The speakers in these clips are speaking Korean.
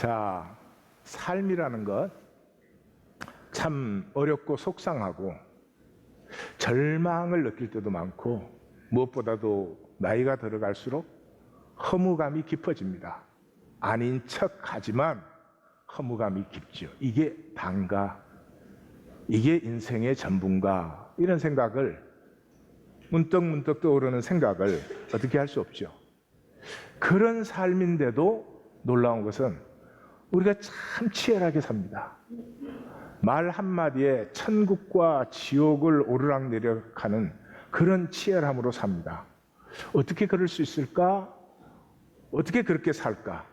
자, 삶이라는 것 참 어렵고 속상하고 절망을 느낄 때도 많고 무엇보다도 나이가 들어갈수록 허무감이 깊어집니다. 아닌 척하지만 허무감이 깊죠. 이게 단가, 이게 인생의 전부인가, 이런 생각을 문득문득 떠오르는 생각을 어떻게 할 수 없죠. 그런 삶인데도 놀라운 것은 우리가 참 치열하게 삽니다. 말 한마디에 천국과 지옥을 오르락내리락하는 그런 치열함으로 삽니다. 어떻게 그럴 수 있을까? 어떻게 그렇게 살까?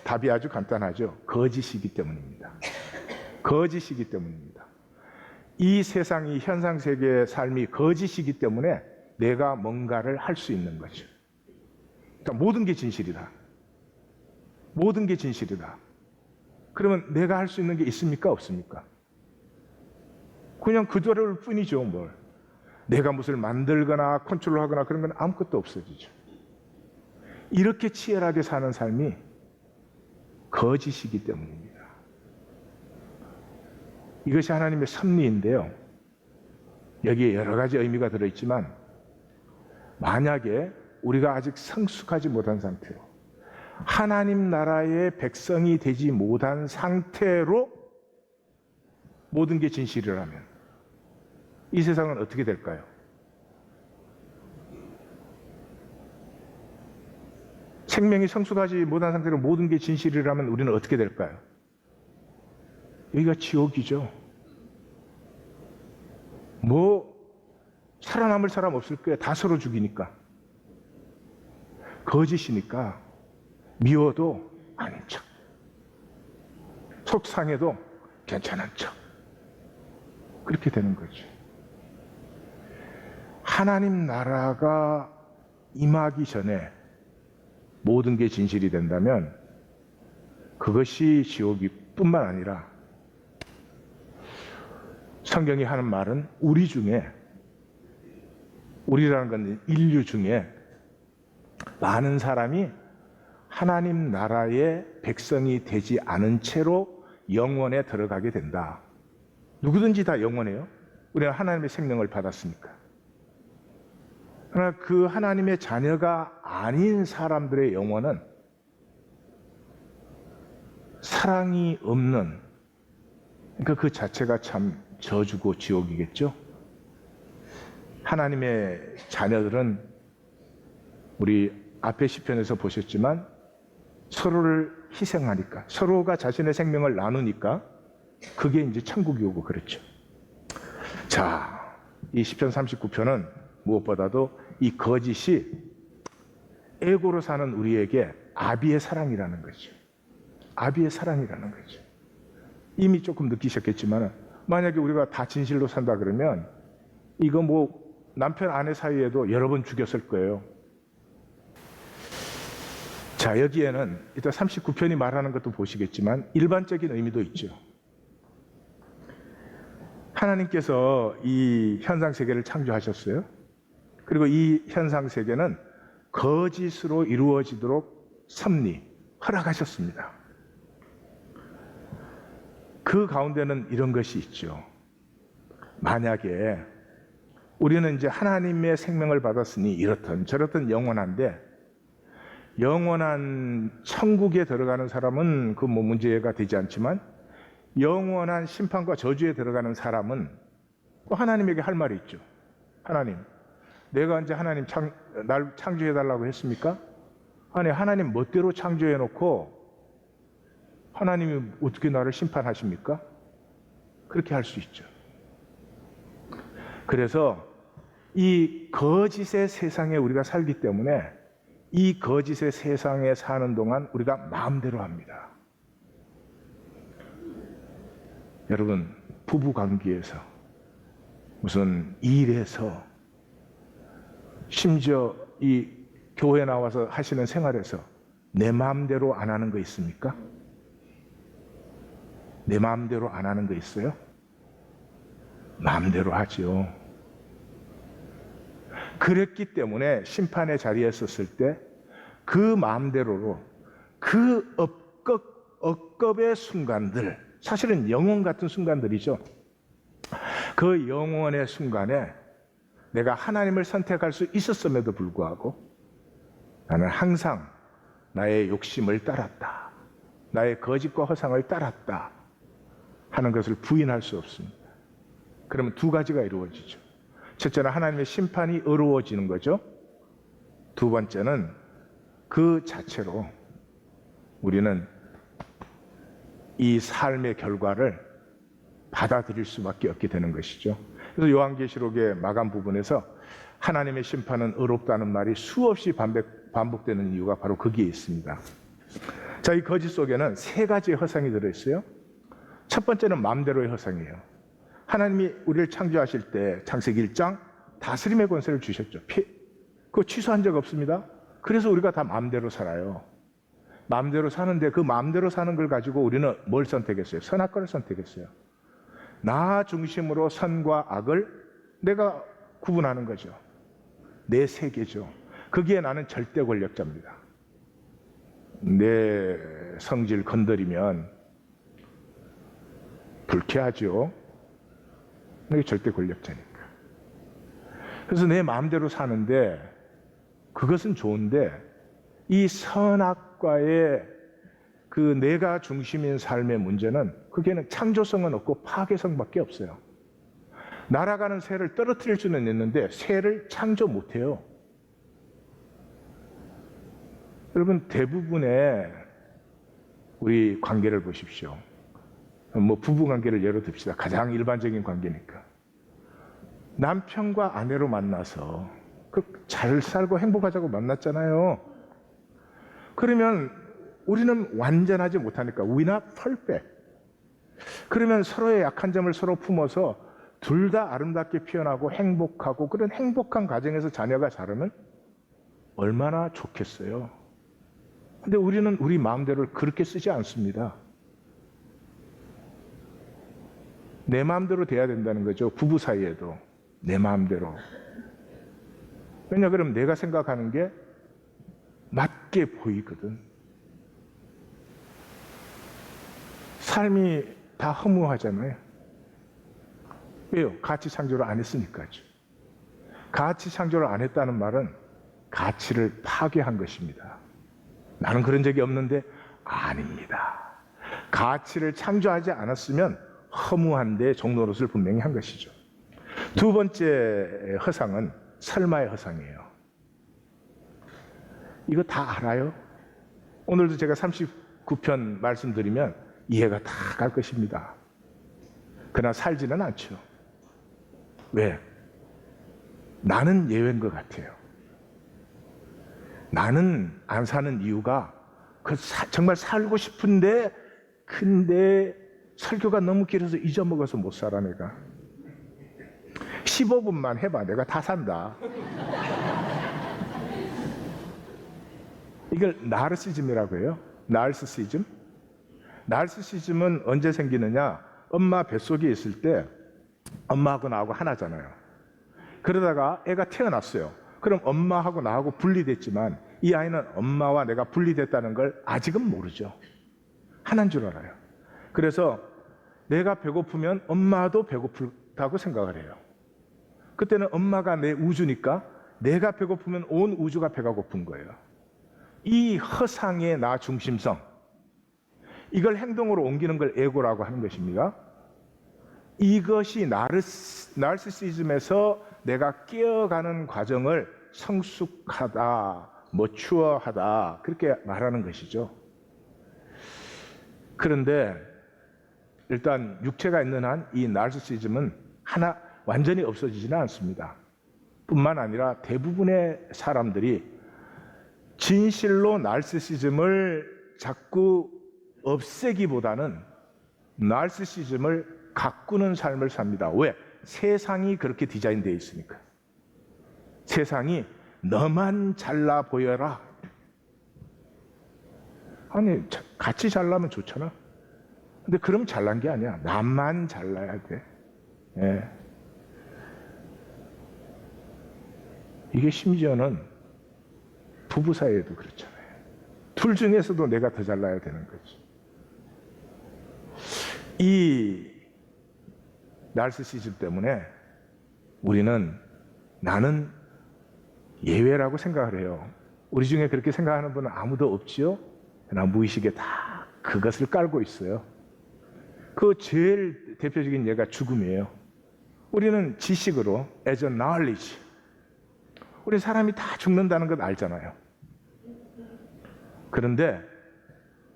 답이 아주 간단하죠. 거짓이기 때문입니다. 거짓이기 때문입니다. 이 세상이 현상세계의 삶이 거짓이기 때문에 내가 뭔가를 할 수 있는 거죠. 그러니까 모든 게 진실이다. 모든 게 진실이다. 그러면 내가 할 수 있는 게 있습니까? 없습니까? 그냥 그대로일 뿐이죠. 뭘 내가 무엇을 만들거나 컨트롤하거나 그런 건 아무것도 없어지죠. 이렇게 치열하게 사는 삶이 거짓이기 때문입니다. 이것이 하나님의 섭리인데요. 여기에 여러 가지 의미가 들어있지만 만약에 우리가 아직 성숙하지 못한 상태로 하나님 나라의 백성이 되지 못한 상태로 모든 게 진실이라면 이 세상은 어떻게 될까요? 생명이 성숙하지 못한 상태로 모든 게 진실이라면 우리는 어떻게 될까요? 여기가 지옥이죠. 뭐 살아남을 사람 없을 거예요. 다 서로 죽이니까. 거짓이니까 미워도 아닌 척, 속상해도 괜찮은 척, 그렇게 되는 거죠. 하나님 나라가 임하기 전에 모든 게 진실이 된다면 그것이 지옥이 뿐만 아니라 성경이 하는 말은 우리 중에, 우리라는 건 인류 중에 많은 사람이 하나님 나라의 백성이 되지 않은 채로 영원에 들어가게 된다. 누구든지 다 영원해요. 우리는 하나님의 생명을 받았으니까. 그러나 그 하나님의 자녀가 아닌 사람들의 영혼은 사랑이 없는, 그러니까 그 자체가 참 저주고 지옥이겠죠. 하나님의 자녀들은 우리 앞에 시편에서 보셨지만 서로를 희생하니까, 서로가 자신의 생명을 나누니까 그게 이제 천국이 오고 그렇죠. 자, 이 시편 39편은 무엇보다도 이 거짓이 에고로 사는 우리에게 아비의 사랑이라는 거죠. 아비의 사랑이라는 거죠. 이미 조금 느끼셨겠지만 만약에 우리가 다 진실로 산다 그러면 이거 뭐 남편 아내 사이에도 여러 번 죽였을 거예요. 자, 여기에는 일단 39편이 말하는 것도 보시겠지만 일반적인 의미도 있죠. 하나님께서 이 현상세계를 창조하셨어요. 그리고 이 현상세계는 거짓으로 이루어지도록 섭리, 허락하셨습니다. 그 가운데는 이런 것이 있죠. 만약에 우리는 이제 하나님의 생명을 받았으니 이렇든 저렇든 영원한데 영원한 천국에 들어가는 사람은 그 뭐 문제가 되지 않지만 영원한 심판과 저주에 들어가는 사람은 또 하나님에게 할 말이 있죠. 하나님, 내가 이제 하나님 날 창조해달라고 했습니까? 아니, 하나님 멋대로 창조해놓고 하나님이 어떻게 나를 심판하십니까? 그렇게 할 수 있죠. 그래서 이 거짓의 세상에 우리가 살기 때문에 이 거짓의 세상에 사는 동안 우리가 마음대로 합니다. 여러분, 부부 관계에서 무슨 일에서 심지어 이 교회 나와서 하시는 생활에서 내 마음대로 안 하는 거 있습니까? 내 마음대로 안 하는 거 있어요? 마음대로 하죠. 그랬기 때문에 심판의 자리에 섰을 때 그 마음대로로 그 억겁의 순간들, 사실은 영원 같은 순간들이죠. 그 영원의 순간에 내가 하나님을 선택할 수 있었음에도 불구하고 나는 항상 나의 욕심을 따랐다, 나의 거짓과 허상을 따랐다 하는 것을 부인할 수 없습니다. 그러면 두 가지가 이루어지죠. 첫째는 하나님의 심판이 어려워지는 거죠. 두 번째는 그 자체로 우리는 이 삶의 결과를 받아들일 수밖에 없게 되는 것이죠. 그래서 요한계시록의 마감 부분에서 하나님의 심판은 어렵다는 말이 수없이 반복되는 이유가 바로 거기에 있습니다. 자, 이 거짓 속에는 세 가지의 허상이 들어있어요. 첫 번째는 마음대로의 허상이에요. 하나님이 우리를 창조하실 때 창세기 1장 다스림의 권세를 주셨죠. 그거 취소한 적 없습니다. 그래서 우리가 다 마음대로 살아요. 마음대로 사는데 그 마음대로 사는 걸 가지고 우리는 뭘 선택했어요? 선악과를 선택했어요. 나 중심으로 선과 악을 내가 구분하는 거죠. 내 세계죠. 거기에 나는 절대 권력자입니다. 내 성질 건드리면 불쾌하죠. 이게 절대 권력자니까. 그래서 내 마음대로 사는데 그것은 좋은데 이 선악과의 그 내가 중심인 삶의 문제는 그게는 창조성은 없고 파괴성밖에 없어요. 날아가는 새를 떨어뜨릴 수는 있는데 새를 창조 못해요. 여러분, 대부분의 우리 관계를 보십시오. 뭐 부부 관계를 예로 듭시다. 가장 일반적인 관계니까. 남편과 아내로 만나서 잘 살고 행복하자고 만났잖아요. 그러면 우리는 완전하지 못하니까 we're not perfect. 그러면 서로의 약한 점을 서로 품어서 둘 다 아름답게 표현하고 행복하고 그런 행복한 가정에서 자녀가 자라면 얼마나 좋겠어요. 근데 우리는 우리 마음대로 그렇게 쓰지 않습니다. 내 마음대로 돼야 된다는 거죠. 부부 사이에도 내 마음대로. 왜냐, 그럼 내가 생각하는 게 맞게 보이거든. 삶이 다 허무하잖아요. 왜요? 가치 창조를 안 했으니까요. 가치 창조를 안 했다는 말은 가치를 파괴한 것입니다. 나는 그런 적이 없는데 아닙니다. 가치를 창조하지 않았으면 허무한데 종노릇을 분명히 한 것이죠. 두 번째 허상은 설마의 허상이에요. 이거 다 알아요? 오늘도 제가 39편 말씀드리면 이해가 다 갈 것입니다. 그러나 살지는 않죠. 왜? 나는 예외인 것 같아요. 나는 안 사는 이유가 정말 살고 싶은데 근데 설교가 너무 길어서 잊어먹어서 못 살아. 내가 15분만 해봐. 내가 다 산다. 이걸 나르시즘이라고 해요. 나르시즘. 나르시즘은 언제 생기느냐? 엄마 뱃속에 있을 때 엄마하고 나하고 하나잖아요. 그러다가 애가 태어났어요. 그럼 엄마하고 나하고 분리됐지만 이 아이는 엄마와 내가 분리됐다는 걸 아직은 모르죠. 하나인 줄 알아요. 그래서 내가 배고프면 엄마도 배고프다고 생각을 해요. 그때는 엄마가 내 우주니까 내가 배고프면 온 우주가 배가 고픈 거예요. 이 허상의 나 중심성, 이걸 행동으로 옮기는 걸 에고라고 하는 것입니다. 이것이 나르시시즘에서 내가 깨어가는 과정을 성숙하다, 머추어하다 그렇게 말하는 것이죠. 그런데 일단 육체가 있는 한 이 나르시시즘은 완전히 없어지지는 않습니다. 뿐만 아니라 대부분의 사람들이 진실로 나르시시즘을 자꾸 없애기보다는 나르시시즘을 가꾸는 삶을 삽니다. 왜? 세상이 그렇게 디자인되어 있으니까. 세상이 너만 잘나 보여라. 아니, 같이 잘나면 좋잖아. 근데 그럼 잘난 게 아니야. 나만 잘나야 돼. 예. 이게 심지어는 부부 사이에도 그렇잖아요. 둘 중에서도 내가 더 잘나야 되는 거지. 이 나르시시즘 때문에 우리는 나는 예외라고 생각을 해요. 우리 중에 그렇게 생각하는 분은 아무도 없지요? 그러나 무의식에 다 그것을 깔고 있어요. 그 제일 대표적인 예가 죽음이에요. 우리는 지식으로 as a knowledge, 우리 사람이 다 죽는다는 건 알잖아요. 그런데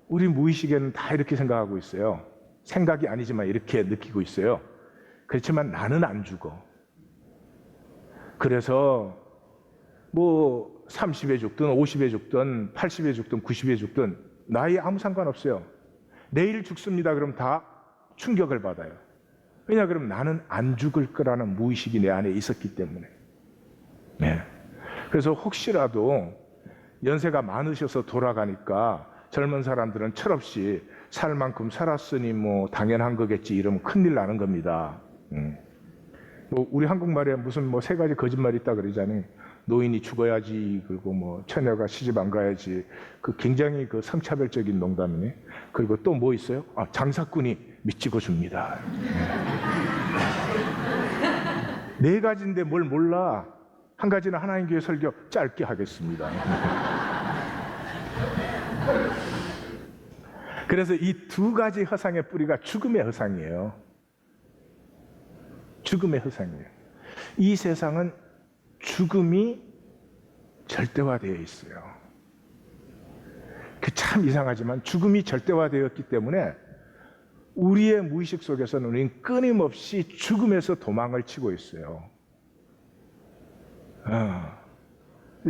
우리 무의식에는 다 이렇게 생각하고 있어요. 생각이 아니지만 이렇게 느끼고 있어요. 그렇지만 나는 안 죽어. 그래서 뭐 30에 죽든 50에 죽든 80에 죽든 90에 죽든 나이 아무 상관없어요. 내일 죽습니다. 그럼 다 충격을 받아요. 왜냐 그럼 나는 안 죽을 거라는 무의식이 내 안에 있었기 때문에. 네. 그래서 혹시라도 연세가 많으셔서 돌아가니까 젊은 사람들은 철없이 살 만큼 살았으니 뭐 당연한 거겠지 이러면 큰일 나는 겁니다. 뭐 우리 한국말에 무슨 뭐 세 가지 거짓말이 있다 그러잖아요. 노인이 죽어야지, 그리고 뭐 처녀가 시집 안 가야지. 그 굉장히 그 성차별적인 농담이네. 그리고 또 뭐 있어요? 아, 장사꾼이 미치고 줍니다. 네 가지인데 뭘 몰라? 한 가지는 하나님 교회 설교 짧게 하겠습니다. 그래서 이 두 가지 허상의 뿌리가 죽음의 허상이에요. 죽음의 허상이에요. 이 세상은 죽음이 절대화되어 있어요. 그 참 이상하지만 죽음이 절대화되었기 때문에 우리의 무의식 속에서는 우리는 끊임없이 죽음에서 도망을 치고 있어요.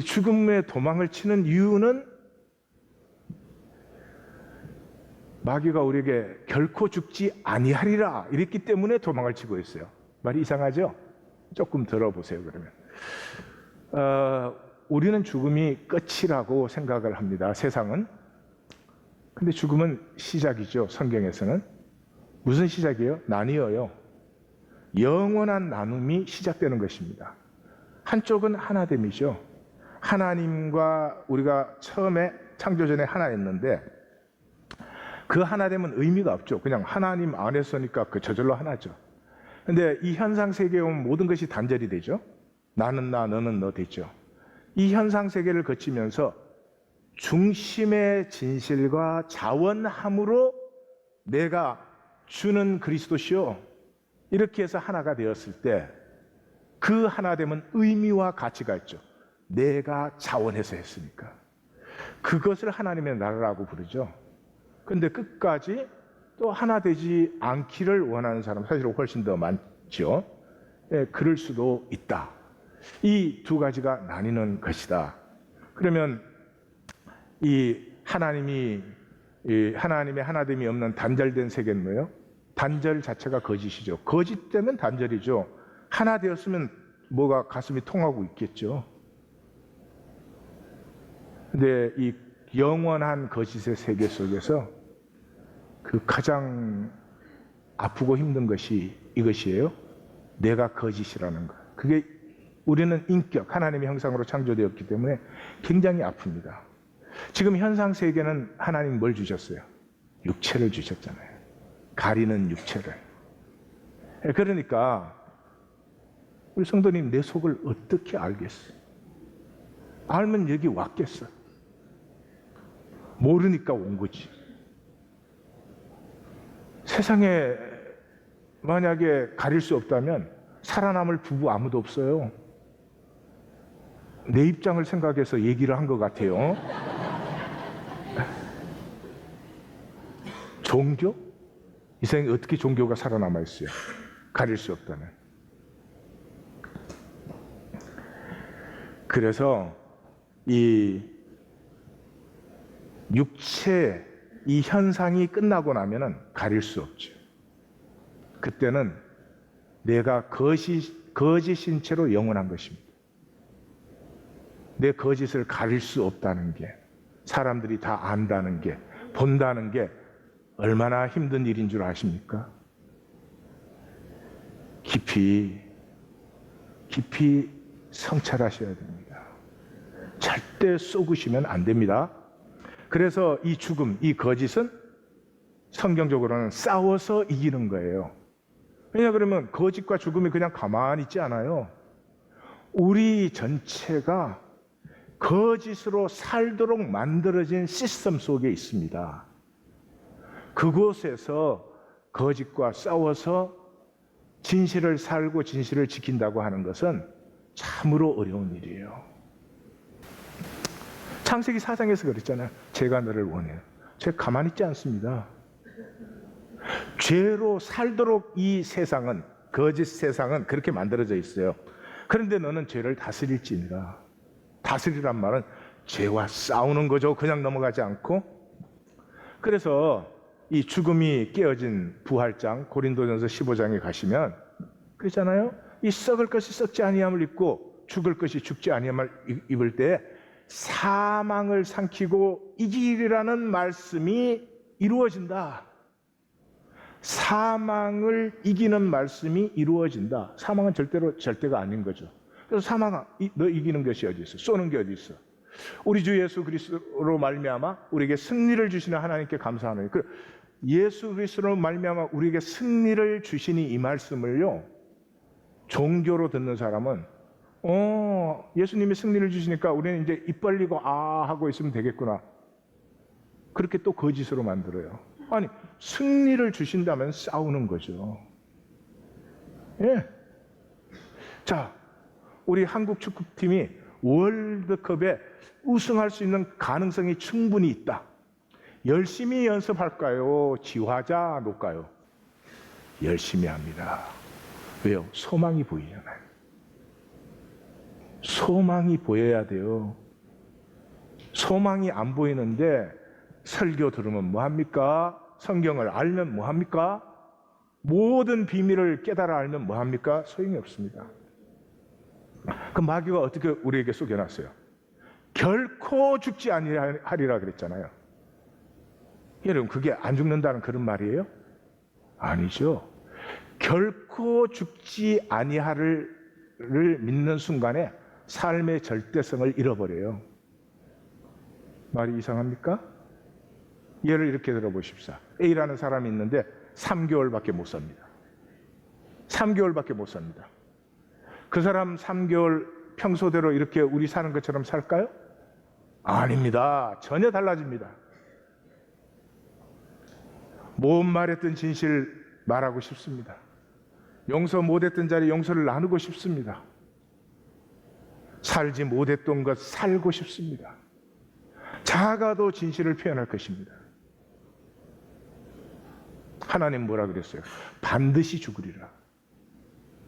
죽음에 도망을 치는 이유는 마귀가 우리에게 결코 죽지 아니하리라 이랬기 때문에 도망을 치고 있어요. 말이 이상하죠? 조금 들어보세요. 그러면 우리는 죽음이 끝이라고 생각을 합니다. 세상은. 근데 죽음은 시작이죠. 성경에서는. 무슨 시작이에요? 나뉘어요. 영원한 나눔이 시작되는 것입니다. 한쪽은 하나됨이죠. 하나님과 우리가 처음에 창조전에 하나였는데 그 하나됨은 의미가 없죠. 그냥 하나님 안에서니까 그 저절로 하나죠. 근데 이 현상 세계에 오면 모든 것이 단절이 되죠. 나는 나, 너는 너 되죠. 이 현상 세계를 거치면서 중심의 진실과 자원함으로 내가 주는 그리스도시요, 이렇게 해서 하나가 되었을 때 그 하나됨은 의미와 가치가 있죠. 내가 자원해서 했으니까. 그것을 하나님의 나라라고 부르죠. 근데 끝까지 또 하나 되지 않기를 원하는 사람 사실은 훨씬 더 많죠. 예, 그럴 수도 있다. 이 두 가지가 나뉘는 것이다. 그러면 이 하나님의 하나됨이 없는 단절된 세계는 뭐예요? 단절 자체가 거짓이죠. 거짓되면 단절이죠. 하나 되었으면 뭐가 가슴이 통하고 있겠죠. 근데 이 영원한 거짓의 세계 속에서 그 가장 아프고 힘든 것이 이것이에요. 내가 거짓이라는 것. 그게 우리는 인격, 하나님의 형상으로 창조되었기 때문에 굉장히 아픕니다. 지금 현상 세계는 하나님 뭘 주셨어요? 육체를 주셨잖아요. 가리는 육체를. 그러니까 우리 성도님, 내 속을 어떻게 알겠어? 알면 여기 왔겠어? 모르니까 온 거지. 세상에 만약에 가릴 수 없다면 살아남을 부부 아무도 없어요. 내 입장을 생각해서 얘기를 한 것 같아요. 종교? 이 세상에 어떻게 종교가 살아남아 있어요? 가릴 수 없다면. 그래서 이 육체, 이 현상이 끝나고 나면은 가릴 수 없죠. 그때는 내가 거짓인 채로 영원한 것입니다. 내 거짓을 가릴 수 없다는 게, 사람들이 다 안다는 게, 본다는 게 얼마나 힘든 일인 줄 아십니까? 깊이 성찰하셔야 됩니다. 절대 쏘구시면 안 됩니다. 그래서 이 죽음, 이 거짓은 성경적으로는 싸워서 이기는 거예요. 왜냐 그러면 거짓과 죽음이 그냥 가만히 있지 않아요. 우리 전체가 거짓으로 살도록 만들어진 시스템 속에 있습니다. 그곳에서 거짓과 싸워서 진실을 살고 진실을 지킨다고 하는 것은 참으로 어려운 일이에요. 창세기 4장에서 그랬잖아요. 제가 너를 원해요. 제가 가만히 있지 않습니다. 죄로 살도록 이 세상은, 거짓 세상은 그렇게 만들어져 있어요. 그런데 너는 죄를 다스릴지니라. 다스리란 말은 죄와 싸우는 거죠. 그냥 넘어가지 않고. 그래서 이 죽음이 깨어진 부활장 고린도전서 15장에 가시면 그렇잖아요. 이 썩을 것이 썩지 아니함을 입고 죽을 것이 죽지 아니함을 입을 때 사망을 삼키고 이기리라는 말씀이 이루어진다. 사망을 이기는 말씀이 이루어진다. 사망은 절대가 아닌 거죠. 그래서 사망아, 너 이기는 것이 어디 있어? 쏘는 게 어디 있어? 우리 주 예수 그리스도로 말미암아 우리에게 승리를 주시는 하나님께 감사하노니. 예수 그리스도로 말미암아 우리에게 승리를 주시니 이 말씀을요, 종교로 듣는 사람은 예수님이 승리를 주시니까 우리는 이제 입 벌리고 하고 있으면 되겠구나. 그렇게 또 거짓으로 만들어요. 아니, 승리를 주신다면 싸우는 거죠. 예. 자, 우리 한국 축구팀이 월드컵에 우승할 수 있는 가능성이 충분히 있다. 열심히 연습할까요? 지화자 놓을까요? 열심히 합니다. 왜요? 소망이 보이잖아요. 소망이 보여야 돼요. 소망이 안 보이는데 설교 들으면 뭐합니까? 성경을 알면 뭐합니까? 모든 비밀을 깨달아 알면 뭐합니까? 소용이 없습니다. 그 마귀가 어떻게 우리에게 속여놨어요? 결코 죽지 아니하리라 그랬잖아요. 여러분, 그게 안 죽는다는 그런 말이에요? 아니죠. 결코 죽지 아니하를 믿는 순간에 삶의 절대성을 잃어버려요. 말이 이상합니까? 예를 이렇게 들어보십시오. A라는 사람이 있는데 3개월밖에 못 삽니다. 3개월밖에 못 삽니다. 그 사람 3개월 평소대로 이렇게 우리 사는 것처럼 살까요? 아닙니다. 전혀 달라집니다. 못 말했던 진실 말하고 싶습니다. 용서 못했던 자리 용서를 나누고 싶습니다. 살지 못했던 것 살고 싶습니다. 작아도 진실을 표현할 것입니다. 하나님 뭐라 그랬어요? 반드시 죽으리라.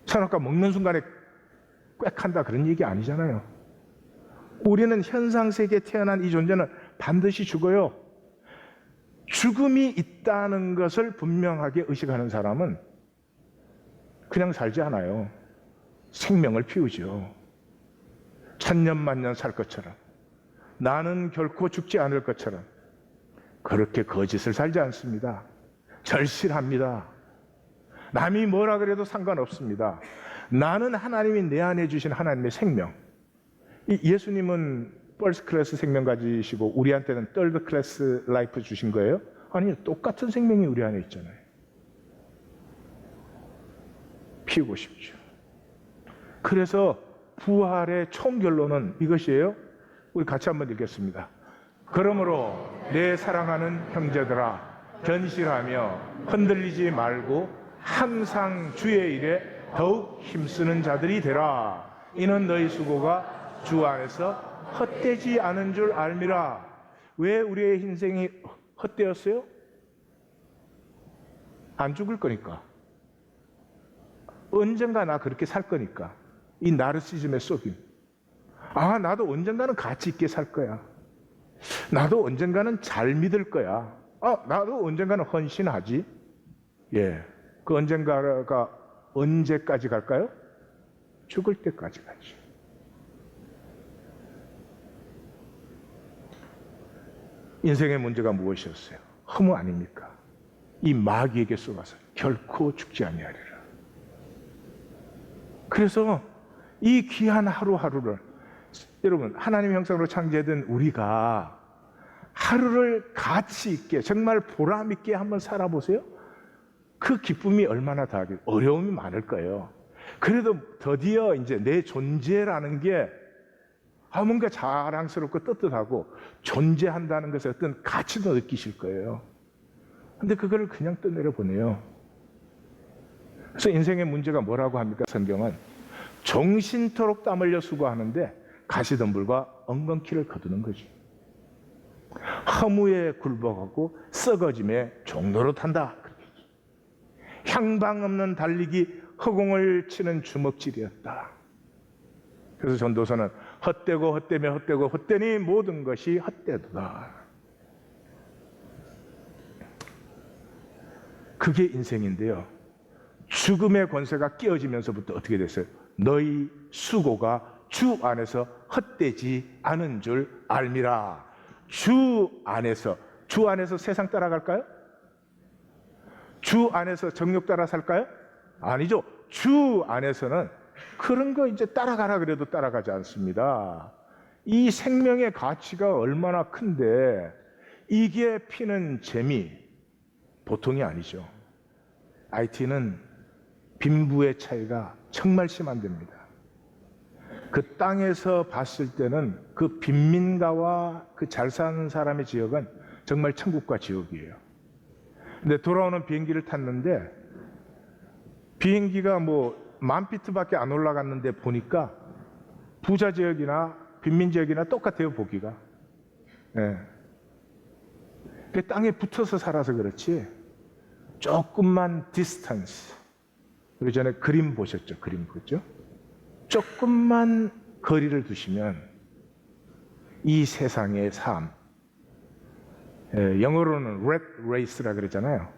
선악과 먹는 순간에 꽥 한다 그런 얘기 아니잖아요. 우리는 현상세계에 태어난 이 존재는 반드시 죽어요. 죽음이 있다는 것을 분명하게 의식하는 사람은 그냥 살지 않아요. 생명을 피우죠. 천년 만년 살 것처럼, 나는 결코 죽지 않을 것처럼 그렇게 거짓을 살지 않습니다. 절실합니다. 남이 뭐라 그래도 상관없습니다. 나는 하나님이 내 안에 주신 하나님의 생명. 예수님은 퍼스트 클래스 생명 가지시고 우리한테는 third 클래스 라이프 주신 거예요? 아니요, 똑같은 생명이 우리 안에 있잖아요. 피우고 싶죠. 그래서 부활의 총결론은 이것이에요. 우리 같이 한번 읽겠습니다. 그러므로 내 사랑하는 형제들아, 견실하며 흔들리지 말고 항상 주의 일에 더욱 힘쓰는 자들이 되라. 이는 너희 수고가 주 안에서 헛되지 않은 줄 알미라. 왜 우리의 인생이 헛되었어요? 안 죽을 거니까. 언젠가 나 그렇게 살 거니까. 이 나르시즘에 속임. 나도 언젠가는 가치 있게 살 거야. 나도 언젠가는 잘 믿을 거야. 나도 언젠가는 헌신하지. 예. 그 언젠가가 언제까지 갈까요? 죽을 때까지 가지. 인생의 문제가 무엇이었어요? 허무 아닙니까? 이 마귀에게 쏘아서 결코 죽지 아니하리라. 그래서 이 귀한 하루하루를, 여러분, 하나님의 형상으로 창조된 우리가 하루를 가치 있게 정말 보람 있게 한번 살아보세요. 그 기쁨이 얼마나 다하겠어요. 어려움이 많을 거예요. 그래도 드디어 이제 내 존재라는 게 뭔가 자랑스럽고 떳떳하고 존재한다는 것에 어떤 가치도 느끼실 거예요. 근데 그거를 그냥 떠내려 보내요. 그래서 인생의 문제가 뭐라고 합니까? 성경은 정신토록 땀 흘려 수고하는데 가시덤불과 엉겅퀴를 거두는 거죠. 허무에 굴복하고 썩어짐에 종로로 탄다. 향방 없는 달리기 허공을 치는 주먹질이었다. 그래서 전도서는 헛되고 헛되며 헛되고 헛되니 모든 것이 헛되도다. 그게 인생인데요. 죽음의 권세가 끼어지면서부터 어떻게 됐어요? 너희 수고가 주 안에서 헛되지 않은 줄 알미라. 주 안에서 세상 따라갈까요? 주 안에서 정욕 따라 살까요? 아니죠. 주 안에서는 그런 거 이제 따라가라 그래도 따라가지 않습니다. 이 생명의 가치가 얼마나 큰데 이게 피는 재미 보통이 아니죠. IT는 빈부의 차이가 정말 심한답니다. 그 땅에서 봤을 때는 그 빈민가와 그 잘 사는 사람의 지역은 정말 천국과 지옥이에요. 근데 돌아오는 비행기를 탔는데 비행기가 뭐 10,000피트밖에 안 올라갔는데 보니까 부자 지역이나 빈민 지역이나 똑같아요, 보기가. 예. 그 땅에 붙어서 살아서 그렇지 조금만 디스턴스. 우리 전에 그림 보셨죠? 그림 그죠? 조금만 거리를 두시면 이 세상의 삶, 영어로는 렛 레이스라 그러잖아요.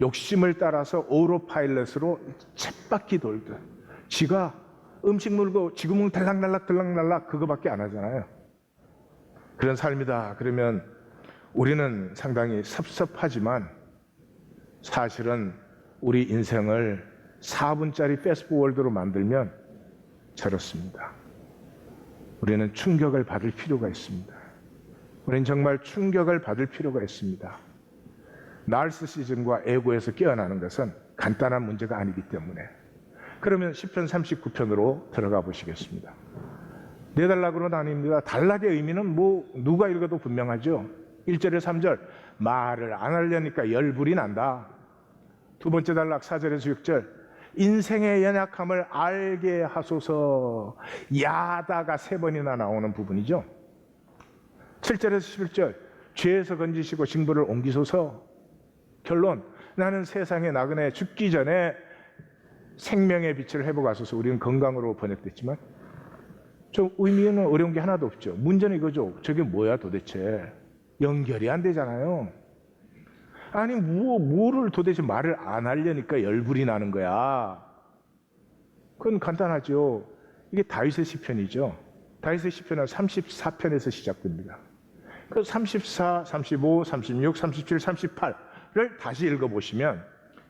욕심을 따라서 오토파일럿으로 쳇바퀴 돌듯 지가 음식 물고 지구멍 들락날락 그거밖에 안 하잖아요. 그런 삶이다. 그러면 우리는 상당히 섭섭하지만 사실은 우리 인생을 4분짜리 패스트포워드로 만들면 저렇습니다. 우리는 충격을 받을 필요가 있습니다. 우리는 정말 충격을 받을 필요가 있습니다. 나르시시즘과 에고에서 깨어나는 것은 간단한 문제가 아니기 때문에. 그러면 시편 39편으로 들어가 보시겠습니다. 네 단락으로 나뉩니다. 단락의 의미는 뭐 누가 읽어도 분명하죠. 1절에 3절 말을 안 하려니까 열불이 난다. 두 번째 단락 4절에서 6절 인생의 연약함을 알게 하소서. 야다가 3번이나 나오는 부분이죠. 7절에서 11절 죄에서 건지시고 징벌을 옮기소서. 결론 나는 세상에 나그네 죽기 전에 생명의 빛을 회복하소서. 우리는 건강으로 번역됐지만 좀 의미는 어려운 게 하나도 없죠. 문제는 이거죠. 저게 뭐야 도대체. 연결이 안 되잖아요. 아니 뭐를 도대체 말을 안 하려니까 열불이 나는 거야. 그건 간단하죠. 이게 다윗의 시편이죠. 다윗의 시편은 34편에서 시작됩니다. 그 34, 35, 36, 37, 38를 다시 읽어보시면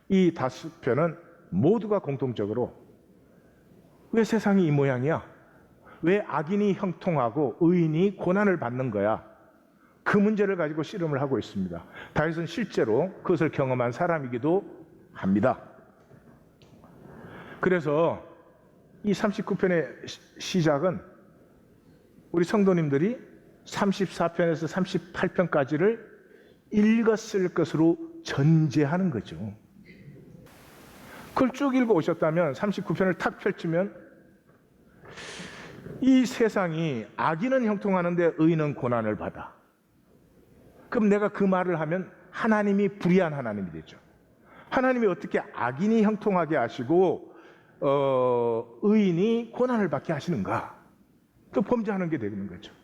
이 5편은 모두가 공통적으로 왜 세상이 이 모양이야? 왜 악인이 형통하고 의인이 고난을 받는 거야? 그 문제를 가지고 씨름을 하고 있습니다. 다윗은 실제로 그것을 경험한 사람이기도 합니다. 그래서 이 39편의 시작은 우리 성도님들이 34편에서 38편까지를 읽었을 것으로 전제하는 거죠. 그걸 쭉 읽어 오셨다면 39편을 탁 펼치면 이 세상이 악인은 형통하는데 의인은 고난을 받아. 그럼 내가 그 말을 하면 하나님이 불의한 하나님이 되죠. 하나님이 어떻게 악인이 형통하게 하시고 의인이 고난을 받게 하시는가? 또 범죄하는 게 되는 거죠.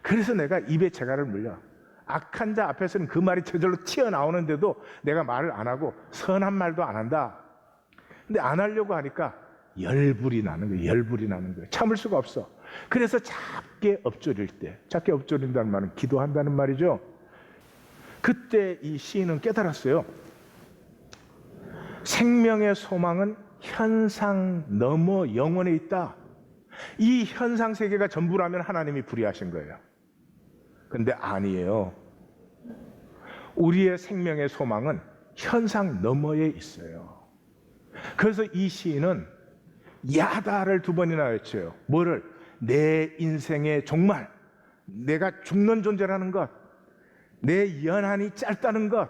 그래서 내가 입에 재갈을 물려. 악한 자 앞에서는 그 말이 저절로 튀어나오는데도 내가 말을 안 하고 선한 말도 안 한다. 근데 안 하려고 하니까 열불이 나는 거예요. 열불이 나는 거예요. 참을 수가 없어. 그래서 작게 엎조릴 때, 작게 엎조린다는 말은 기도한다는 말이죠. 그때 이 시인은 깨달았어요. 생명의 소망은 현상 넘어 영원에 있다. 이 현상 세계가 전부라면 하나님이 불의하신 거예요. 근데 아니에요. 우리의 생명의 소망은 현상 너머에 있어요. 그래서 이 시인은 야다를 2번이나 외쳐요. 뭐를? 내 인생의 종말, 내가 죽는 존재라는 것, 내 연한이 짧다는 것,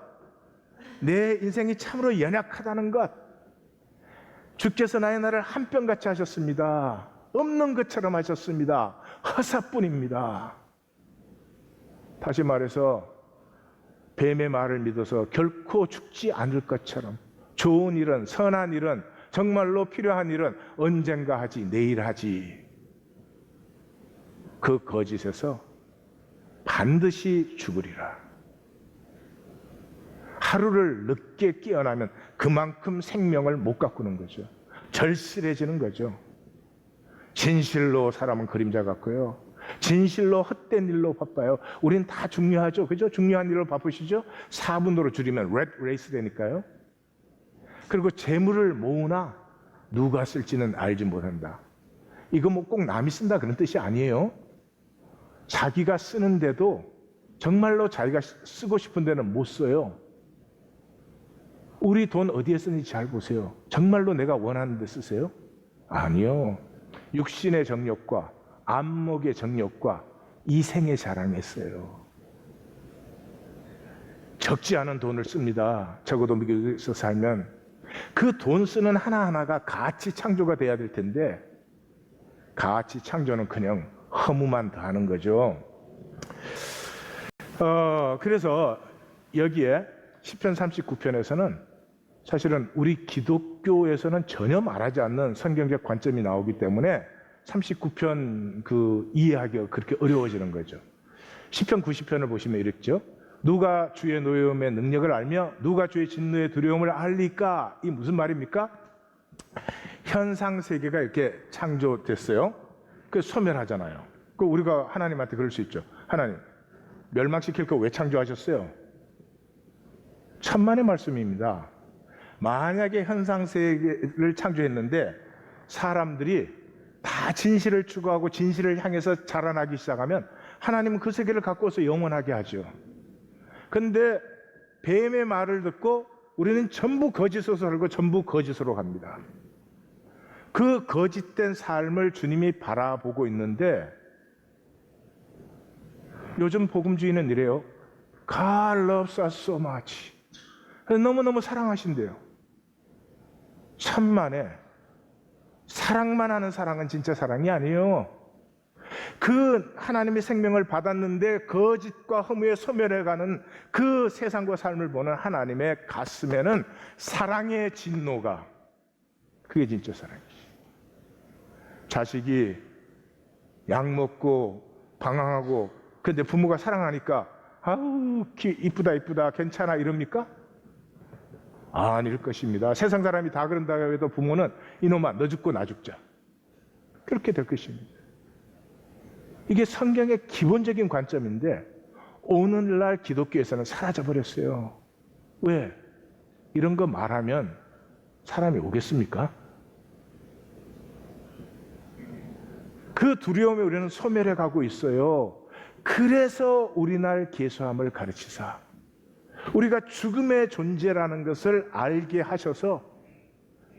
내 인생이 참으로 연약하다는 것, 주께서 나의 날을 한 뼘같이 하셨습니다. 없는 것처럼 하셨습니다. 허사뿐입니다. 다시 말해서 뱀의 말을 믿어서 결코 죽지 않을 것처럼 좋은 일은, 선한 일은, 정말로 필요한 일은 언젠가 하지, 내일 하지. 그 거짓에서 반드시 죽으리라. 하루를 늦게 깨어나면 그만큼 생명을 못 가꾸는 거죠. 절실해지는 거죠. 진실로 사람은 그림자 같고요, 진실로 헛된 일로 바빠요. 우린 다 중요하죠, 그죠? 중요한 일로 바쁘시죠? 4분으로 줄이면 red race 되니까요. 그리고 재물을 모으나 누가 쓸지는 알지 못한다. 이거 뭐 꼭 남이 쓴다 그런 뜻이 아니에요. 자기가 쓰는데도 정말로 자기가 쓰고 싶은 데는 못 써요. 우리 돈 어디에 쓰는지 잘 보세요. 정말로 내가 원하는 데 쓰세요? 아니요. 육신의 정욕과 안목의 정욕과 이생의 자랑에 써요. 적지 않은 돈을 씁니다. 적어도 미국에서 살면 그 돈 쓰는 하나하나가 가치 창조가 돼야 될 텐데 가치 창조는커녕 허무만 더하는 거죠. 그래서 여기에 시편 39편에서는 사실은 우리 기독교에서는 전혀 말하지 않는 성경적 관점이 나오기 때문에 39편 그 이해하기가 그렇게 어려워지는 거죠. 시편 90편을 보시면 이랬죠. 누가 주의 노여움의 능력을 알며 누가 주의 진노의 두려움을 알리까? 이 무슨 말입니까? 현상 세계가 이렇게 창조됐어요. 그 소멸하잖아요. 그 우리가 하나님한테 그럴 수 있죠. 하나님, 멸망시킬 거 왜 창조하셨어요? 천만의 말씀입니다. 만약에 현상 세계를 창조했는데 사람들이 다 진실을 추구하고 진실을 향해서 자라나기 시작하면 하나님은 그 세계를 갖고서 영원하게 하죠. 그런데 뱀의 말을 듣고 우리는 전부 거짓으로 살고 전부 거짓으로 갑니다. 그 거짓된 삶을 주님이 바라보고 있는데 요즘 복음주의는 이래요. God loves us so much. 너무너무 사랑하신대요. 천만에 사랑만 하는 사랑은 진짜 사랑이 아니에요. 그 하나님의 생명을 받았는데 거짓과 허무에 소멸해가는 그 세상과 삶을 보는 하나님의 가슴에는 사랑의 진노가, 그게 진짜 사랑이지. 자식이 약 먹고 방황하고 근데 부모가 사랑하니까 아우 이쁘다 이쁘다 괜찮아 이럽니까? 아닐 것입니다. 세상 사람이 다 그런다고 해도 부모는 이놈아 너 죽고 나 죽자 그렇게 될 것입니다. 이게 성경의 기본적인 관점인데 오늘날 기독교에서는 사라져버렸어요. 왜? 이런 거 말하면 사람이 오겠습니까? 그 두려움에 우리는 소멸해 가고 있어요. 그래서 우리날 계수함을 가르치사 우리가 죽음의 존재라는 것을 알게 하셔서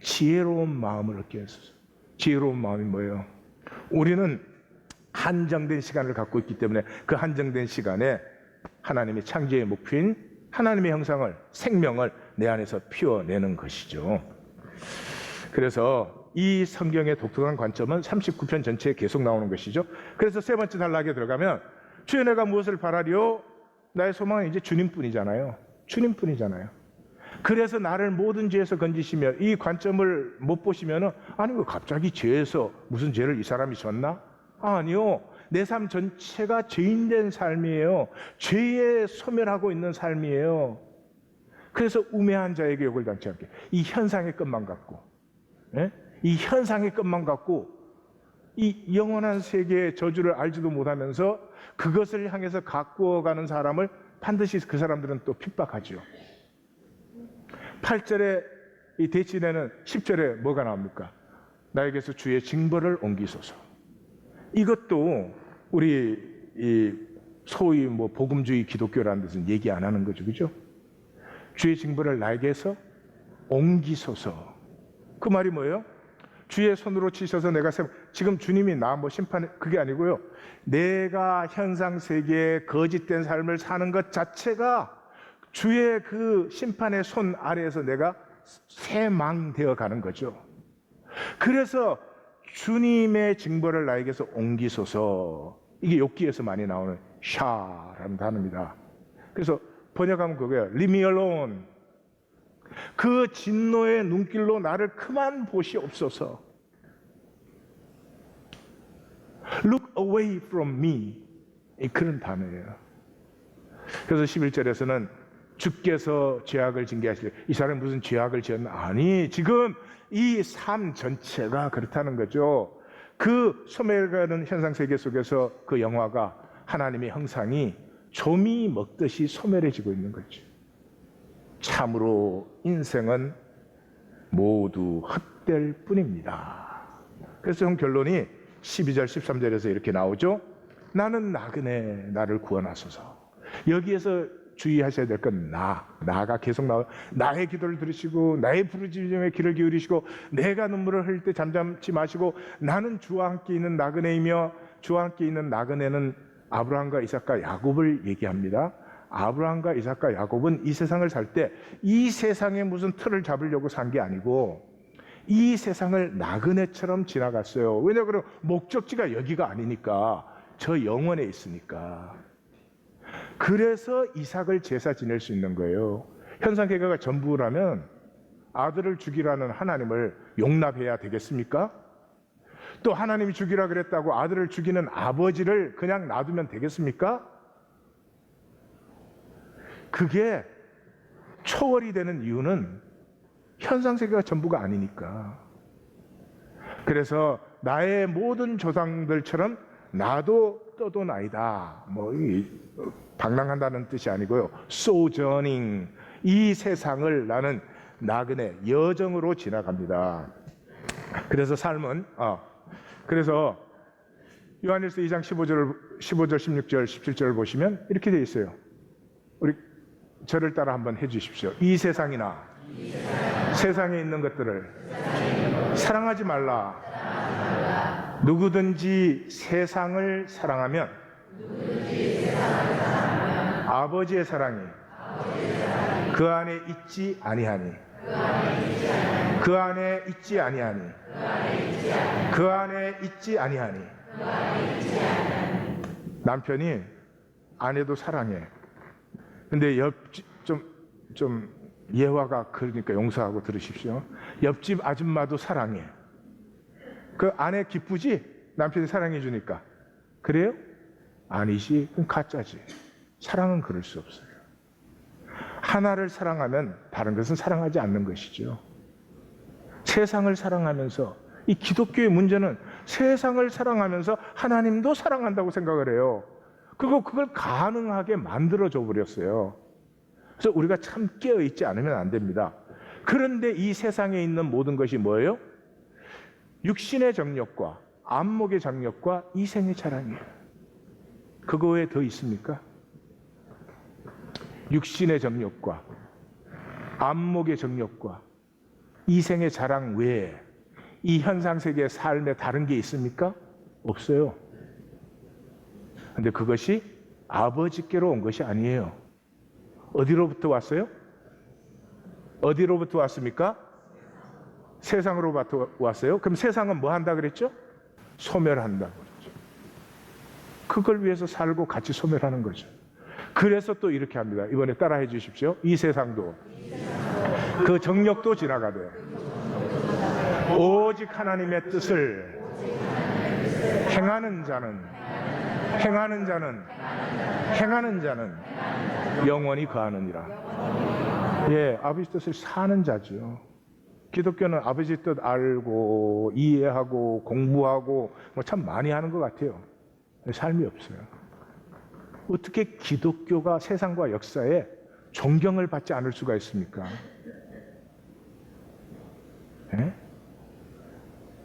지혜로운 마음을 얻게 하소서. 지혜로운 마음이 뭐예요? 우리는 한정된 시간을 갖고 있기 때문에 그 한정된 시간에 하나님의 창조의 목표인 하나님의 형상을, 생명을 내 안에서 피워내는 것이죠. 그래서 이 성경의 독특한 관점은 39편 전체에 계속 나오는 것이죠. 그래서 세 번째 단락에 들어가면 주여 내가 무엇을 바라리요? 나의 소망은 이제 주님뿐이잖아요. 주님뿐이잖아요. 그래서 나를 모든 죄에서 건지시며 이 관점을 못 보시면 아니 왜 갑자기 죄에서 무슨 죄를 이 사람이 졌나? 아니요. 내 삶 전체가 죄인된 삶이에요. 죄에 소멸하고 있는 삶이에요. 그래서 우매한 자에게 욕을 당치 않게 이 현상의 것만 갖고 이 현상의 것만 갖고 이 영원한 세계의 저주를 알지도 못하면서 그것을 향해서 가꾸어가는 사람을 반드시 그 사람들은 또 핍박하죠. 8절에 이 대신에는 10절에 뭐가 나옵니까? 나에게서 주의 징벌을 옮기소서. 이것도 우리 이 소위 뭐 복음주의 기독교라는 데서는 얘기 안 하는 거죠, 그죠? 주의 징벌을 나에게서 옮기소서. 그 말이 뭐예요? 주의 손으로 치셔서 내가 지금 주님이 나 뭐 심판, 그게 아니고요. 내가 현상 세계의 거짓된 삶을 사는 것 자체가 주의 그 심판의 손 아래에서 내가 쇠망되어 가는 거죠. 그래서 주님의 징벌을 나에게서 옮기소서. 이게 욥기에서 많이 나오는 샤라는 단어입니다. 그래서 번역하면 그거예요. Leave me alone. 그 진노의 눈길로 나를 그만 보시옵소서. Look away from me. 그런 단어예요. 그래서 11절에서는 주께서 죄악을 징계하시고, 이 사람이 무슨 죄악을 지었나? 아니, 지금 이 삶 전체가 그렇다는 거죠. 그 소멸가는 현상세계 속에서 그 영화가, 하나님의 형상이 조미 먹듯이 소멸해지고 있는 거죠. 참으로 인생은 모두 헛될 뿐입니다. 그래서 형 결론이 12절 13절에서 이렇게 나오죠. 나는 나그네 나를 구원하소서. 여기에서 주의하셔야 될 건 나가 계속 나와요. 나의 기도를 들으시고 나의 부르짖음에 귀를 기울이시고 내가 눈물을 흘릴 때 잠잠치 마시고 나는 주와 함께 있는 나그네이며 주와 함께 있는 나그네는 아브라함과 이삭과 야곱을 얘기합니다. 아브라함과 이삭과 야곱은 이 세상을 살 때 이 세상에 무슨 틀을 잡으려고 산 게 아니고 이 세상을 나그네처럼 지나갔어요. 왜냐하면 목적지가 여기가 아니니까, 저 영원에 있으니까. 그래서 이삭을 제사 지낼 수 있는 거예요. 현상계가가 전부라면 아들을 죽이라는 하나님을 용납해야 되겠습니까? 또 하나님이 죽이라 그랬다고 아들을 죽이는 아버지를 그냥 놔두면 되겠습니까? 그게 초월이 되는 이유는 현상세계가 전부가 아니니까. 그래서 나의 모든 조상들처럼 나도 떠도나이다. 뭐 방랑한다는 뜻이 아니고요. sojourning, 이 세상을 나는 나그네 여정으로 지나갑니다. 그래서 삶은 그래서 요한일서 2장 15절, 16절, 17절을 보시면 이렇게 되어 있어요. 우리 저를 따라 한번 해주십시오. 이 세상이나 세상에 있는 것들을 사랑하지 말라. 누구든지 세상을 사랑하면 아버지의 사랑이 그 안에 있지 아니하니, 그 안에 있지 아니하니, 그 안에 있지 아니하니. 남편이 아내도 사랑해. 근데 옆집 좀 예화가 그러니까 용서하고 들으십시오. 옆집 아줌마도 사랑해. 그 아내 기쁘지? 남편이 사랑해 주니까. 그래요? 아니지. 그럼 가짜지. 사랑은 그럴 수 없어요. 하나를 사랑하면 다른 것은 사랑하지 않는 것이죠. 세상을 사랑하면서, 이 기독교의 문제는 세상을 사랑하면서 하나님도 사랑한다고 생각을 해요. 그걸 가능하게 만들어줘 버렸어요. 그래서 우리가 참 깨어있지 않으면 안 됩니다. 그런데 이 세상에 있는 모든 것이 뭐예요? 육신의 정욕과 안목의 정욕과 이생의 자랑이에요. 그거 외에 더 있습니까? 육신의 정욕과 안목의 정욕과 이생의 자랑 외에 이 현상세계의 삶에 다른 게 있습니까? 없어요. 근데 그것이 아버지께로 온 것이 아니에요. 어디로부터 왔어요? 어디로부터 왔습니까? 세상으로부터 왔어요. 그럼 세상은 뭐 한다 그랬죠? 소멸한다고 그랬죠. 그걸 위해서 살고 같이 소멸하는 거죠. 그래서 또 이렇게 합니다. 이번에 따라해 주십시오. 이 세상도 그 정욕도 지나가되 오직 하나님의 뜻을 행하는 자는 영원히 거하느니라. 예, 아버지 뜻을 사는 자죠. 기독교는 아버지 뜻 알고 이해하고 공부하고 뭐 참 많이 하는 것 같아요. 삶이 없어요. 어떻게 기독교가 세상과 역사에 존경을 받지 않을 수가 있습니까? 예?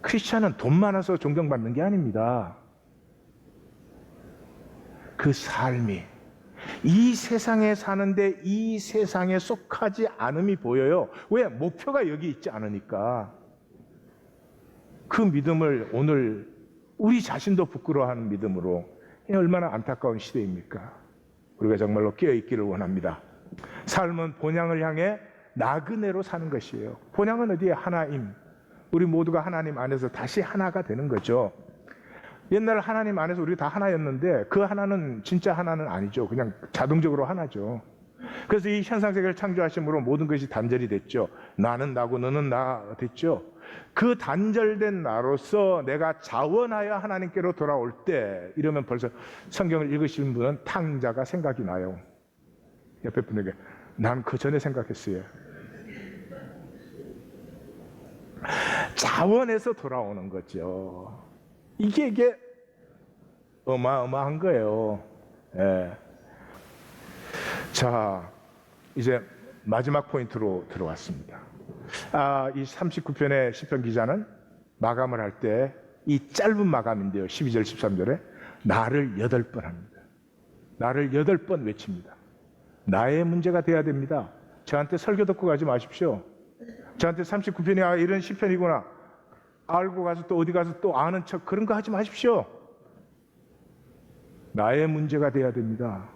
크리스찬은 돈 많아서 존경받는 게 아닙니다. 그 삶이, 이 세상에 사는데 이 세상에 속하지 않음이 보여요. 왜? 목표가 여기 있지 않으니까. 그 믿음을 오늘 우리 자신도 부끄러워하는 믿음으로, 얼마나 안타까운 시대입니까? 우리가 정말로 깨어있기를 원합니다. 삶은 본향을 향해 나그네로 사는 것이에요. 본향은 어디에? 하나님. 우리 모두가 하나님 안에서 다시 하나가 되는 거죠. 옛날 하나님 안에서 우리 다 하나였는데 그 하나는 진짜 하나는 아니죠. 그냥 자동적으로 하나죠. 그래서 이 현상세계를 창조하심으로 모든 것이 단절이 됐죠. 나는 나고 너는 나 됐죠. 그 단절된 나로서 내가 자원하여 하나님께로 돌아올 때, 이러면 벌써 성경을 읽으시는 분은 탕자가 생각이 나요. 옆에 분에게, 난 그 전에 생각했어요. 자원해서 돌아오는 거죠. 이게 어마어마한 거예요. 예. 자, 이제 마지막 포인트로 들어왔습니다. 이 39편의 시편 기자는 마감을 할 때 이 짧은 마감인데요. 12절 13절에 나를 8번 합니다. 나를 8번 외칩니다. 나의 문제가 돼야 됩니다. 저한테 설교 듣고 가지 마십시오. 저한테 39편이 이런 시편이구나 알고 가서 또 어디 가서 또 아는 척 그런 거 하지 마십시오. 나의 문제가 돼야 됩니다.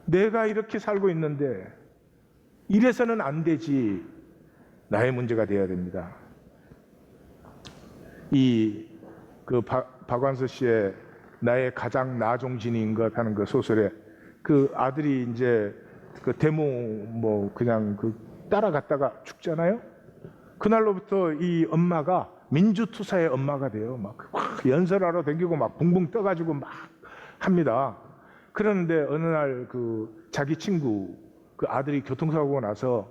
내가 이렇게 살고 있는데 이래서는 안 되지. 나의 문제가 돼야 됩니다. 박완서 씨의 나의 가장 나종진인 것 하는 그 소설에 그 아들이 이제 그 데모 그냥 따라갔다가 죽잖아요. 그날로부터 이 엄마가 민주투사의 엄마가 돼요. 막 연설하러 다니고 막 붕붕 떠가지고 막 합니다. 그러는데 어느 날 자기 친구 그 아들이 교통사고가 나서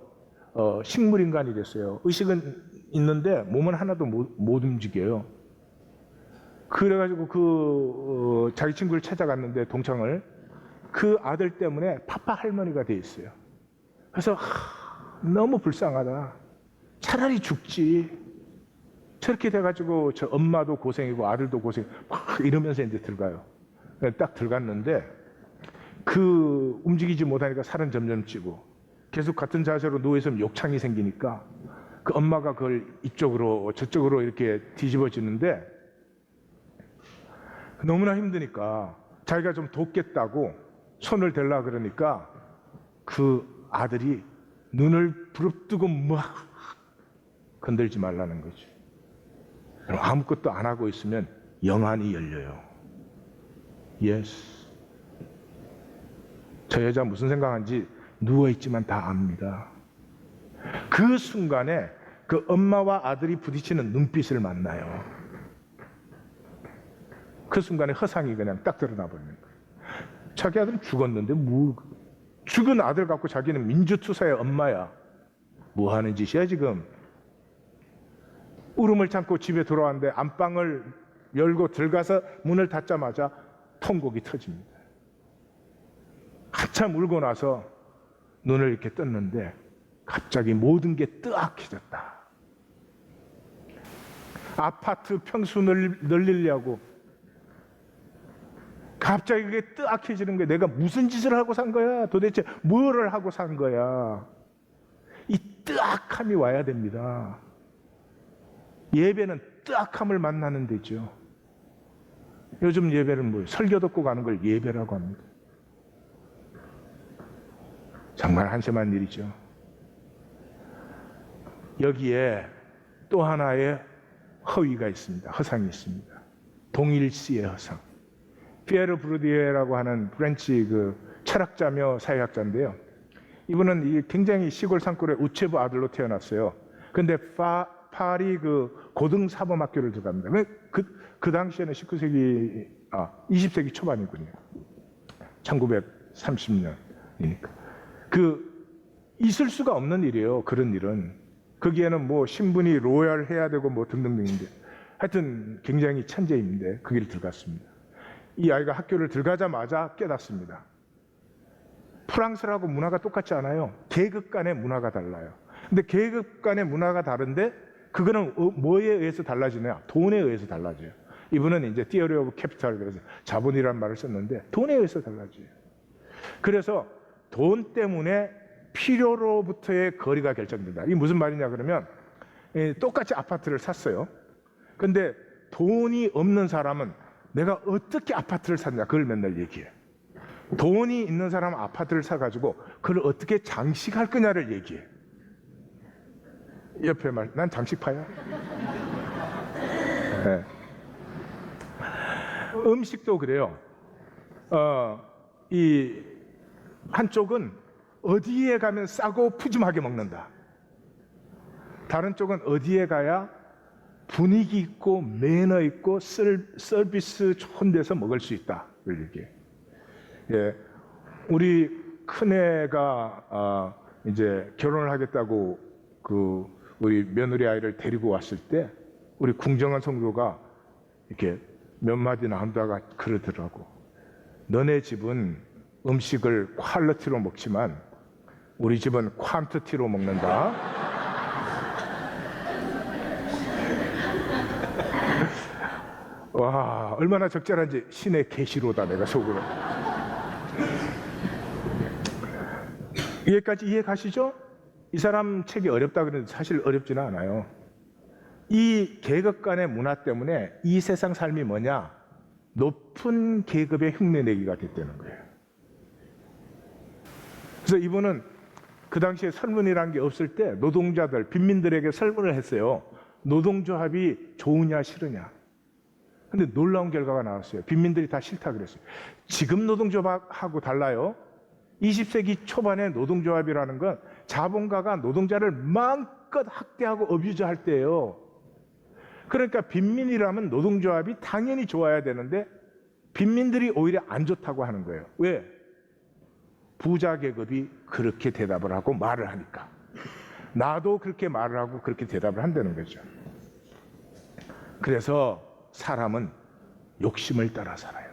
식물인간이 됐어요. 의식은 있는데 몸은 하나도 못 움직여요. 그래가지고 자기 친구를 찾아갔는데 동창을 그 아들 때문에 파파 할머니가 돼 있어요. 그래서 너무 불쌍하다. 차라리 죽지. 저렇게 돼가지고 저 엄마도 고생이고 아들도 고생 막 이러면서 이제 들어가요. 딱 들어갔는데 움직이지 못하니까 살은 점점 찌고 계속 같은 자세로 누워있으면 욕창이 생기니까 그 엄마가 그걸 이쪽으로 저쪽으로 이렇게 뒤집어지는데 너무나 힘드니까 자기가 좀 돕겠다고 손을 대려 그러니까 그 아들이 눈을 부릅뜨고 막 건들지 말라는 거죠. 아무것도 안 하고 있으면 영안이 열려요. 예스. 저 여자 무슨 생각하는지 누워있지만 다 압니다. 그 순간에 그 엄마와 아들이 부딪히는 눈빛을 만나요. 그 순간에 허상이 그냥 딱 드러나 버리는 거예요. 자기 아들은 죽었는데 죽은 아들 갖고 자기는 민주투사의 엄마야. 뭐 하는 짓이야 지금. 울음을 참고 집에 돌아왔는데 안방을 열고 들어가서 문을 닫자마자 통곡이 터집니다. 한참 울고 나서 눈을 이렇게 떴는데 갑자기 모든 게 뜨악해졌다. 아파트 평수 늘리려고 갑자기 그게 뜨악해지는 거야. 내가 무슨 짓을 하고 산 거야? 도대체 뭐를 하고 산 거야? 이 뜨악함이 와야 됩니다. 예배는 뜨악함을 만나는 데죠. 요즘 예배는 뭐예요? 설교 듣고 가는 걸 예배라고 합니다. 정말 한심한 일이죠. 여기에 또 하나의 허위가 있습니다. 허상이 있습니다. 동일시의 허상. 피에르 브루디에라고 하는 프렌치 철학자며 사회학자인데요. 이분은 굉장히 시골 산골의 우체부 아들로 태어났어요. 근데 파리 고등사범학교를 들어갑니다. 그 당시에는 20세기 초반이군요. 1930년이니까. 있을 수가 없는 일이에요. 그런 일은. 거기에는 신분이 로얄해야 되고 등등등인데 하여튼 굉장히 천재인데 그 길을 들어갔습니다. 이 아이가 학교를 들어가자마자 깨닫습니다. 프랑스라고 문화가 똑같지 않아요. 계급 간의 문화가 달라요. 근데 계급 간의 문화가 다른데 그거는 뭐에 의해서 달라지냐? 돈에 의해서 달라져요. 이분은 이제 Theory of Capital, 그래서 자본이라는 말을 썼는데 돈에 의해서 달라져요. 그래서 돈 때문에 필요로부터의 거리가 결정된다. 이게 무슨 말이냐 그러면 똑같이 아파트를 샀어요. 근데 돈이 없는 사람은 내가 어떻게 아파트를 샀냐 그걸 맨날 얘기해. 돈이 있는 사람은 아파트를 사가지고 그걸 어떻게 장식할 거냐를 얘기해. 옆에 말, 난 장식파야. 네. 음식도 그래요. 이 한쪽은 어디에 가면 싸고 푸짐하게 먹는다. 다른 쪽은 어디에 가야 분위기 있고 매너 있고 서비스 좋은 데서 먹을 수 있다. 이렇게. 예, 우리 큰애가 이제 결혼을 하겠다고 우리 며느리 아이를 데리고 왔을 때 우리 궁정한 성도가 이렇게 몇 마디나 한다가 그러더라고. 너네 집은 음식을 퀄리티로 먹지만 우리 집은 퀀티티로 먹는다. 와, 얼마나 적절한지 신의 계시로다 내가 속으로. 여기까지 이해 가시죠? 이 사람 책이 어렵다 그랬는데 사실 어렵지는 않아요. 이 계급 간의 문화 때문에 이 세상 삶이 뭐냐? 높은 계급의 흉내내기가 됐다는 거예요. 그래서 이분은 그 당시에 설문이라는 게 없을 때 노동자들, 빈민들에게 설문을 했어요. 노동조합이 좋으냐 싫으냐. 근데 놀라운 결과가 나왔어요. 빈민들이 다 싫다 그랬어요. 지금 노동조합하고 달라요. 20세기 초반의 노동조합이라는 건 자본가가 노동자를 마음껏 학대하고 어뷰즈할 때예요. 그러니까 빈민이라면 노동조합이 당연히 좋아야 되는데 빈민들이 오히려 안 좋다고 하는 거예요. 왜? 부자 계급이 그렇게 대답을 하고 말을 하니까. 나도 그렇게 말을 하고 그렇게 대답을 한다는 거죠. 그래서 사람은 욕심을 따라 살아요.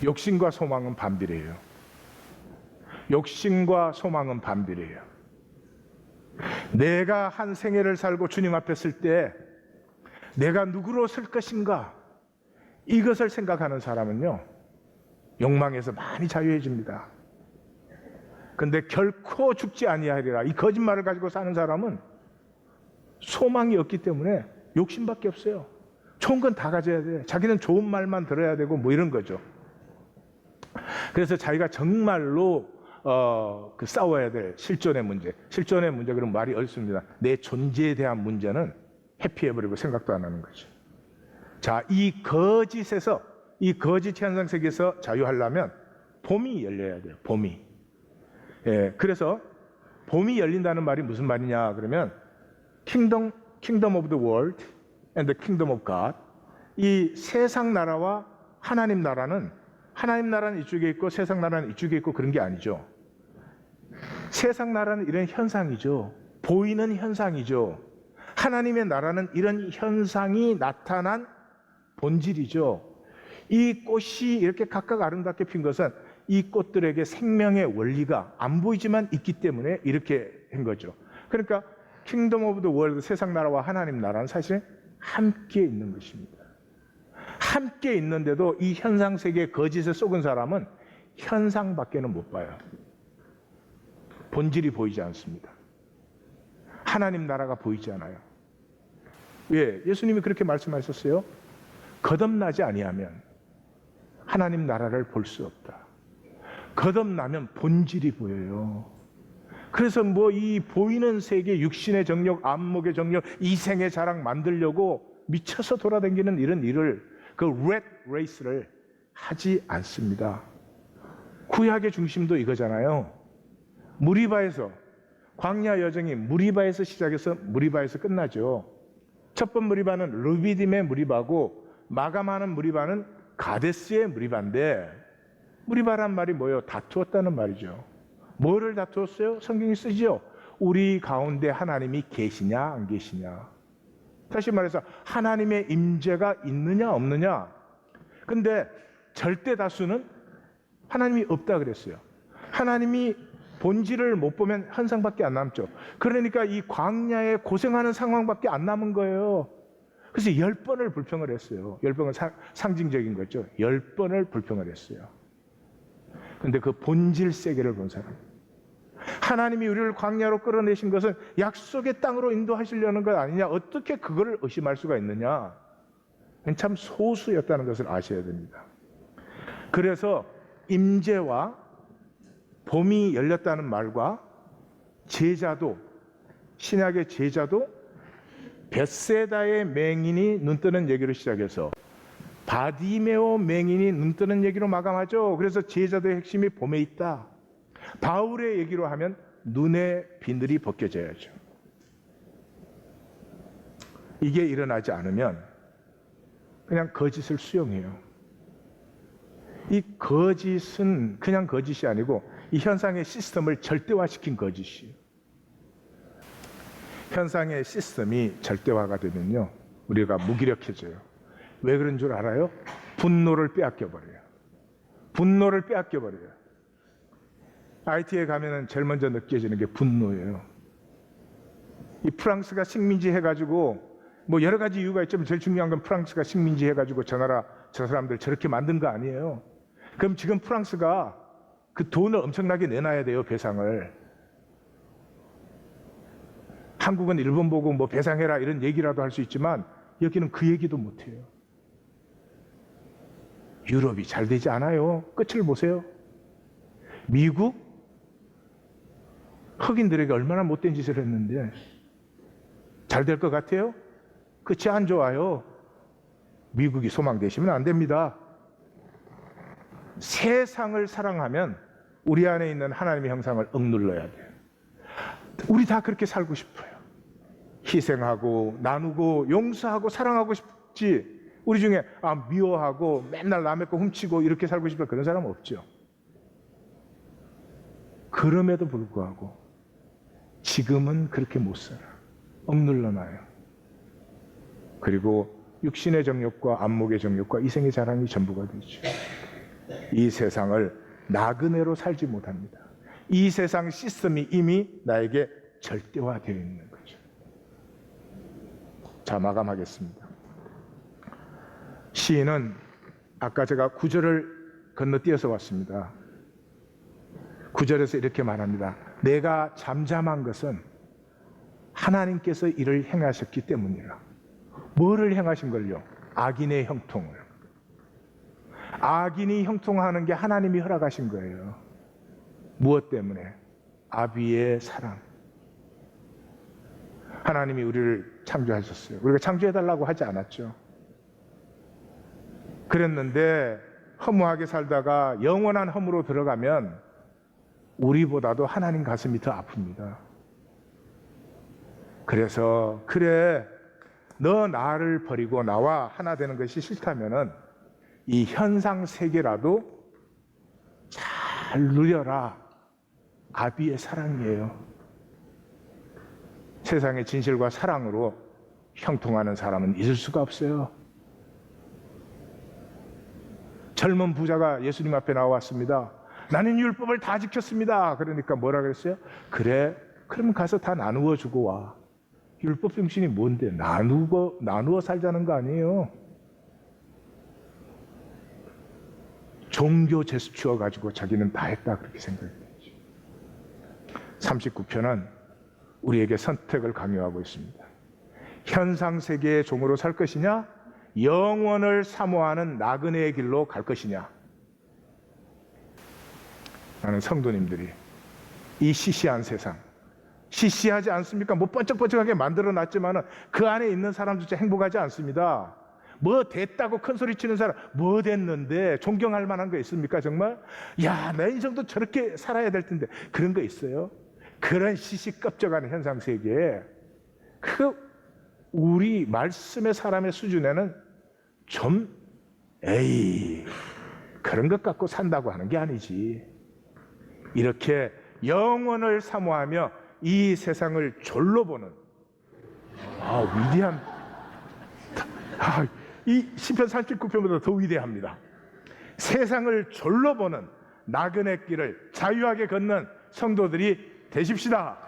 욕심과 소망은 반비례해요. 욕심과 소망은 반비례해요. 내가 한 생애를 살고 주님 앞에 설 때 내가 누구로 설 것인가 이것을 생각하는 사람은요 욕망에서 많이 자유해집니다. 근데 결코 죽지 아니하리라 이 거짓말을 가지고 사는 사람은 소망이 없기 때문에 욕심밖에 없어요. 좋은 건 다 가져야 돼. 자기는 좋은 말만 들어야 되고 뭐 이런 거죠. 그래서 자기가 정말로 싸워야 될 실존의 문제. 실존의 문제 그럼 말이 어렵습니다. 내 존재에 대한 문제는 회피해버리고 생각도 안 하는 거죠. 자, 이 거짓에서 이 거짓 현상 세계에서 자유하려면 봄이 열려야 돼요. 봄이. 예, 그래서 봄이 열린다는 말이 무슨 말이냐 그러면 Kingdom of the world and the kingdom of God. 이 세상 나라와 하나님 나라는 이쪽에 있고 세상 나라는 이쪽에 있고 그런 게 아니죠. 세상 나라는 이런 현상이죠. 보이는 현상이죠. 하나님의 나라는 이런 현상이 나타난 본질이죠. 이 꽃이 이렇게 각각 아름답게 핀 것은 이 꽃들에게 생명의 원리가 안 보이지만 있기 때문에 이렇게 한 거죠. 그러니까 킹덤 오브 더 월드 세상 나라와 하나님 나라는 사실 함께 있는 것입니다. 함께 있는데도 이 현상 세계의 거짓에 속은 사람은 현상밖에는 못 봐요. 본질이 보이지 않습니다. 하나님 나라가 보이지 않아요. 왜? 예수님이 그렇게 말씀하셨어요. 거듭나지 아니하면 하나님 나라를 볼 수 없다. 거듭나면 본질이 보여요. 그래서 뭐 이 보이는 세계, 육신의 정력, 안목의 정력, 이생의 자랑 만들려고 미쳐서 돌아다니는 이런 일을 그 렛 레이스를 하지 않습니다. 구약의 중심도 이거잖아요. 무리바에서 광야 여정이 무리바에서 시작해서 무리바에서 끝나죠. 첫 번 무리바는 르비딤의 무리바고 마감하는 무리바는 가데스의 무리바인데 무리바란 말이 뭐예요? 다투었다는 말이죠. 뭐를 다투었어요? 성경이 쓰죠. 우리 가운데 하나님이 계시냐 안 계시냐. 다시 말해서 하나님의 임재가 있느냐 없느냐. 근데 절대 다수는 하나님이 없다 그랬어요. 하나님이 본질을 못 보면 현상밖에 안 남죠. 그러니까 이 광야에 고생하는 상황밖에 안 남은 거예요. 그래서 10번을 불평을 했어요. 10번은 상징적인 거죠. 10번을 불평을 했어요. 근데 그 본질 세계를 본 사람. 하나님이 우리를 광야로 끌어내신 것은 약속의 땅으로 인도하시려는 것 아니냐? 어떻게 그걸 의심할 수가 있느냐? 참 소수였다는 것을 아셔야 됩니다. 그래서 임재와 봄이 열렸다는 말과 제자도, 신약의 제자도 벳세다의 맹인이 눈뜨는 얘기로 시작해서 바디메오 맹인이 눈뜨는 얘기로 마감하죠. 그래서 제자도의 핵심이 봄에 있다. 바울의 얘기로 하면 눈의 비늘이 벗겨져야죠. 이게 일어나지 않으면 그냥 거짓을 수용해요. 이 거짓은 그냥 거짓이 아니고 이 현상의 시스템을 절대화시킨 거짓이에요. 현상의 시스템이 절대화가 되면요, 우리가 무기력해져요. 왜 그런 줄 알아요? 분노를 빼앗겨버려요. 분노를 빼앗겨버려요. IT에 가면은 제일 먼저 느껴지는 게 분노예요. 이 프랑스가 식민지 해가지고 뭐 여러 가지 이유가 있지만 제일 중요한 건 프랑스가 식민지 해가지고 저 나라 저 사람들 저렇게 만든 거 아니에요. 그럼 지금 프랑스가 그 돈을 엄청나게 내놔야 돼요, 배상을. 한국은 일본 보고 뭐 배상해라 이런 얘기라도 할 수 있지만 여기는 그 얘기도 못해요. 유럽이 잘 되지 않아요. 끝을 보세요. 미국 흑인들에게 얼마나 못된 짓을 했는데 잘 될 것 같아요? 끝이 안 좋아요. 미국이 소망되시면 안 됩니다. 세상을 사랑하면 우리 안에 있는 하나님의 형상을 억눌러야 돼요. 우리 다 그렇게 살고 싶어요. 희생하고 나누고 용서하고 사랑하고 싶지. 우리 중에 미워하고 맨날 남의 거 훔치고 이렇게 살고 싶다 그런 사람 없죠. 그럼에도 불구하고 지금은 그렇게 못 살아. 억눌러놔요. 그리고 육신의 정욕과 안목의 정욕과 이생의 자랑이 전부가 되죠. 이 세상을 나그네로 살지 못합니다. 이 세상 시스템이 이미 나에게 절대화되어 있는 거죠. 자, 마감하겠습니다. 시인은 아까 제가 9절을 건너뛰어서 왔습니다. 9절에서 이렇게 말합니다. 내가 잠잠한 것은 하나님께서 이를 행하셨기 때문이라. 뭐를 행하신 걸요? 악인의 형통을. 악인이 형통하는 게 하나님이 허락하신 거예요. 무엇 때문에? 아비의 사랑. 하나님이 우리를 창조하셨어요. 우리가 창조해달라고 하지 않았죠. 그랬는데 허무하게 살다가 영원한 허무로 들어가면 우리보다도 하나님 가슴이 더 아픕니다. 그래서 그래, 너 나를 버리고 나와 하나 되는 것이 싫다면은 이 현상 세계라도 잘 누려라. 아비의 사랑이에요. 세상의 진실과 사랑으로 형통하는 사람은 있을 수가 없어요. 젊은 부자가 예수님 앞에 나왔습니다. 나는 율법을 다 지켰습니다. 그러니까 뭐라 그랬어요? 그래, 그럼 가서 다 나누어 주고 와. 율법 정신이 뭔데? 나누어 살자는 거 아니에요. 종교 제스처 가지고 자기는 다 했다 그렇게 생각했죠. 39편은 우리에게 선택을 강요하고 있습니다. 현상 세계의 종으로 살 것이냐? 영원을 사모하는 나그네의 길로 갈 것이냐? 나는 성도님들이 이 시시한 세상, 시시하지 않습니까? 뭐 번쩍번쩍하게 만들어놨지만 그 안에 있는 사람조차 행복하지 않습니다. 뭐 됐다고 큰 소리 치는 사람, 뭐 됐는데 존경할 만한 거 있습니까 정말? 야, 내 인생도 저렇게 살아야 될 텐데. 그런 거 있어요? 그런 시시껍적한 현상 세계에 우리 말씀의 사람의 수준에는 좀 그런 것 갖고 산다고 하는 게 아니지. 이렇게 영원을 사모하며 이 세상을 졸로 보는 위대한 이 시편 39편보다 더 위대합니다. 세상을 졸로 보는 나그네 길을 자유하게 걷는 성도들이 되십시다.